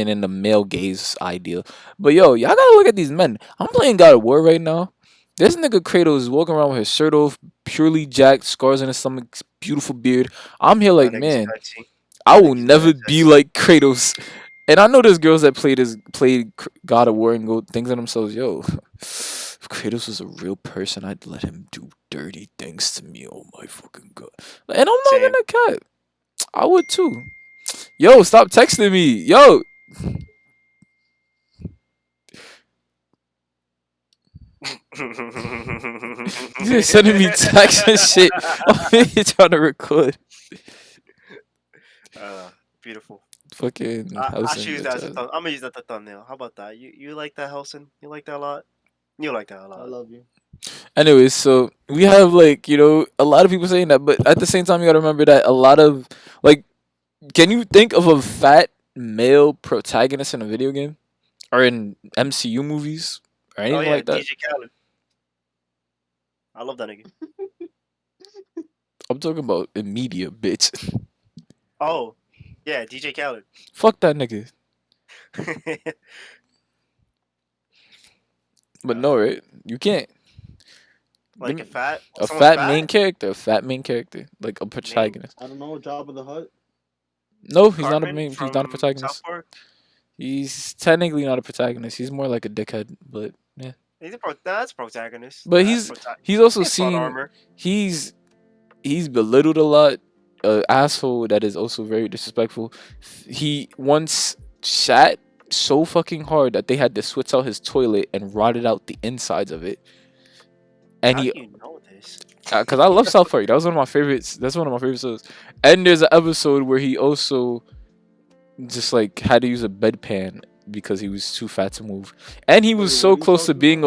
in the male gaze ideal." But yo, y'all gotta look at these men. I'm playing God of War right now. This nigga Kratos is walking around with his shirt off, purely jacked, scars on his stomach, beautiful beard. I'm here like, That nigga's man, sexy. I That will nigga's never mad be sexy. like Kratos. And I know there's girls that played God of War and go things on themselves. Yo, if Kratos was a real person, I'd let him do dirty things to me. Oh my fucking god! And I'm not Same. gonna cut. I would too. Yo, stop texting me. Yo, you're sending me texts and shit. I'm here trying to record. Beautiful. Fucking I house should in use your that as a time. I'm gonna use that as a thumbnail. How about that? You like that, Helson? You like that a lot? You like that a I lot. love you. Anyways, so we have like a lot of people saying that, but at the same time, you gotta remember that a lot of like, can you think of a fat male protagonist in a video game or in MCU movies or Oh anything yeah, like that? DJ Khaled. I love that nigga. I'm talking about in media, bitch. Oh, yeah, DJ Khaled. Fuck that nigga. But no, right? You can't. Like a fat, A someone fat main character, like a protagonist. I don't know. Job of the Hut. No, he's not a Cartman main. He's from not a South protagonist. Park. He's technically not a protagonist. He's more like a dickhead, but yeah. That's protagonist. But That's he's also He's got seen. armor. He's belittled a lot. Asshole that is also very disrespectful. He once shat so fucking hard that they had to switch out his toilet and rotted out the insides of it. And How he, do you know this? because I love South Park. That was one of my favorites. That's one of my favorite shows. And there's an episode where he also just like had to use a bedpan because he was too fat to move, and he was Wait, so what are you close to talking being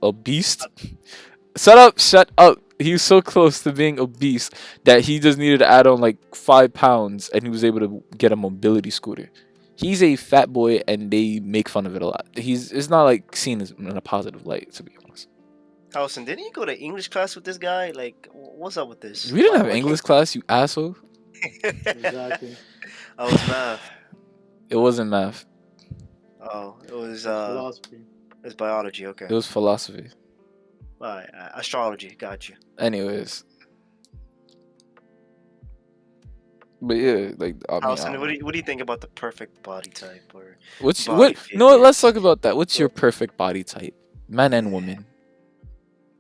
obese. Shut up. He was so close to being obese that he just needed to add on like 5 pounds, and he was able to get a mobility scooter. He's a fat boy, and they make fun of it a lot. It's not like seen as in a positive light, to be honest. Allison, didn't you go to English class with this guy? Like, what's up with this? We didn't have Why English class, you asshole. Exactly. I was math. It wasn't math. Oh, it was Philosophy. it's biology. Okay. It was philosophy. Alright, astrology. Got you. Anyways. But yeah, like I mean, Allison, what do you think about the perfect body type or what's body what? figure? No, let's talk about that. What's your perfect body type, man and woman?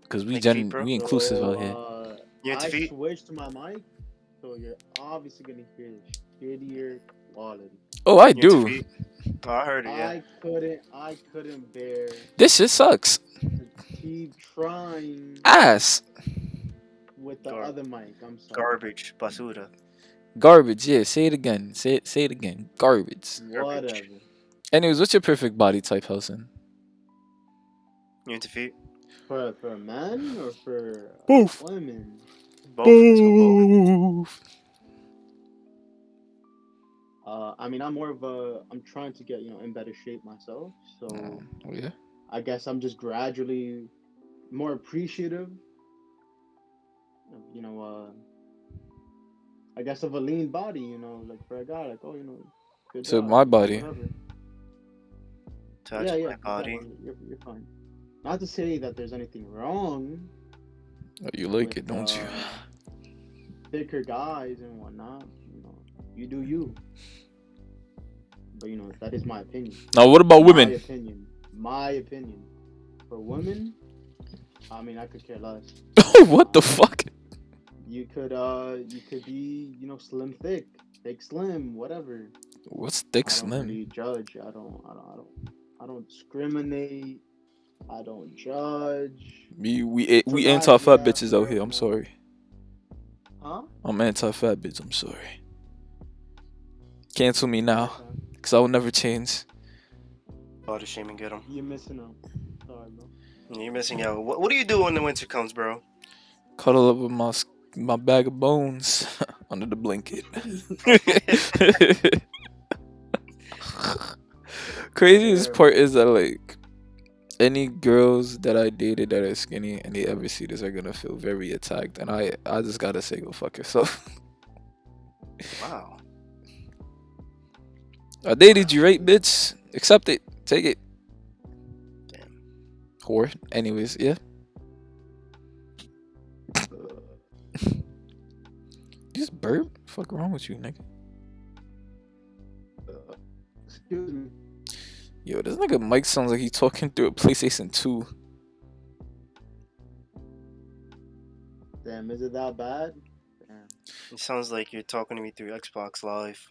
Because we Like feet, bro? we inclusive out here. You into I feet? switched to my mic, so you're obviously gonna hear shittier quality. Oh, I You into do. feet? Oh, I heard it. Yeah. I couldn't bear This shit sucks. to keep trying Ass. with the Gar- other mic. I'm sorry. Garbage, basura. Garbage. Yeah, say it again. Say it again. Garbage. Whatever. Anyways, what's your perfect body type, Helson? You into feet? For a man or for Both. women? Both. Let's go both. I mean, I'm trying to get in better shape myself. So Oh yeah. I guess I'm just gradually more appreciative. I guess of a lean body. Like for a guy, like good So job, my body. whatever. Touch Yeah, my body. exactly. You're fine. Not to say that there's anything wrong. Oh, you like with, it, don't you? Thicker guys and whatnot. You do you. But that is my opinion. Now, what about women? My opinion. For women, I mean, I could care less. What the fuck? You could be, slim, thick slim, whatever. What's thick I don't slim? really judge. I don't discriminate. I don't judge. We So anti-fat guys, bitches out here. I'm sorry. Huh? I'm anti-fat bitch. I'm sorry. Cancel me now, cause I will never change. Body shaming, get him. You're missing out. Sorry, bro. You're missing out. What do you do when the winter comes, bro? Cuddle up with my bag of bones under the blanket. Craziest part is that like any girls that I dated that are skinny and they ever see this are gonna feel very attacked, and I just gotta say go fuck yourself. Wow. I dated you, right, bitch? Accept it. Take it. Damn. Whore. Anyways, yeah. You just burp? Fuck wrong with you, nigga? Excuse me. Yo, this nigga Mike sounds like he's talking through a PlayStation 2. Damn, is it that bad? Damn. It sounds like you're talking to me through Xbox Live.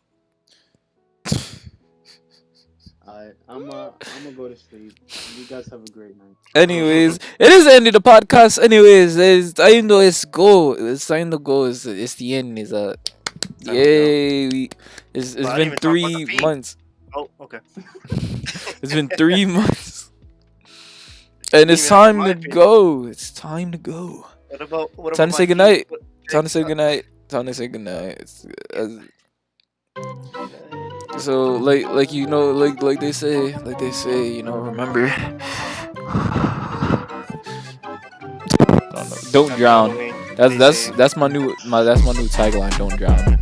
I'm gonna go to sleep. You guys have a great night. Anyways, it is the end of the podcast. Anyways, it's time to go. It's time to go. It's the end. It's yay. It's Well, I been didn't even talk about the 3 feet. months. Oh, okay. It's been 3 months. And it's Even after time my to opinion. go. It's time to go. What Time about to say my goodnight. feet? Time to say goodnight. Time to say goodnight. So like you know, like they say, remember. Don't drown. That's my new tagline. Don't drown.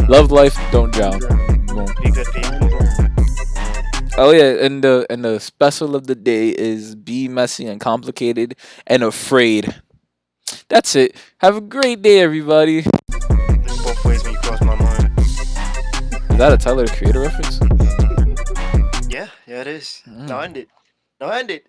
Love life. Don't drown. Boom. Be good people. Oh yeah, and the special of the day is be messy and complicated and afraid. That's it. Have a great day, everybody. Is There's both ways when you cross my mind. that a Tyler the Creator reference? Yeah, it is. Mm. Now end it. Now end it.